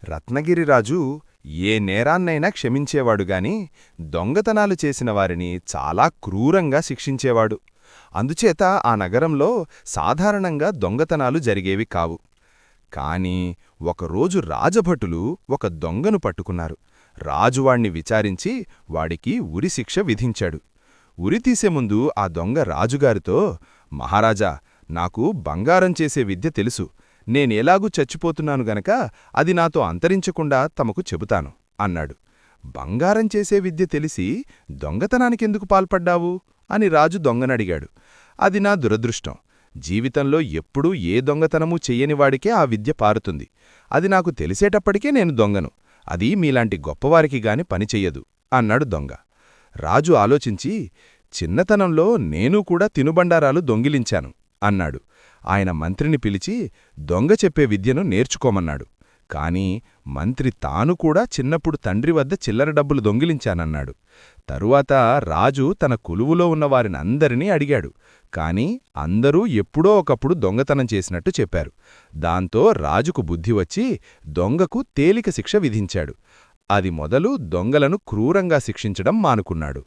రత్నగిరిరాజు ఏ నేరాన్నైనా క్షమించేవాడుగాని దొంగతనాలు చేసిన వారిని చాలా క్రూరంగా శిక్షించేవాడు. అందుచేత ఆ నగరంలో సాధారణంగా దొంగతనాలు జరిగేవి కావు. కాని ఒకరోజు రాజభటులు ఒక దొంగను పట్టుకున్నారు. రాజువాణ్ణి విచారించి వాడికి ఉరిశిక్ష విధించాడు. ఉరితీసే ముందు ఆ దొంగ రాజుగారితో, మహారాజా, నాకు బంగారం చేసే విద్య తెలుసు. నేనెలాగూ చచ్చిపోతున్నాను గనక అది నాతో అంతరించకుండా తమకు చెబుతాను అన్నాడు. బంగారం చేసే విద్య తెలిసి దొంగతనానికెందుకు పాల్పడ్డావు అని రాజు దొంగనడిగాడు. అది నా దురదృష్టం. జీవితంలో ఎప్పుడూ ఏ దొంగతనమూ చెయ్యనివాడికే ఆ విద్య పారుతుంది. అది నాకు తెలిసేటప్పటికే నేను దొంగను. అది మీలాంటి గొప్పవారికి గాని పనిచెయ్యదు అన్నాడు దొంగ. రాజు ఆలోచించి, చిన్నతనంలో నేనూ కూడా తినుబండారాలు దొంగిలించాను అన్నాడు. ఆయన మంత్రిని పిలిచి దొంగ చెప్పే విద్యను నేర్చుకోమన్నాడు. కాని మంత్రి తాను కూడా చిన్నప్పుడు తండ్రి వద్ద చిల్లర డబ్బులు దొంగిలించానన్నాడు. తరువాత రాజు తన కొలువులో ఉన్నవారినందరినీ అడిగాడు. కాని అందరూ ఎప్పుడో ఒకప్పుడు దొంగతనం చేసినట్టు చెప్పారు. దాంతో రాజుకు బుద్ధివచ్చి దొంగకు తేలిక శిక్ష విధించాడు. అది మొదలు దొంగలను క్రూరంగా శిక్షించడం మానుకున్నాడు.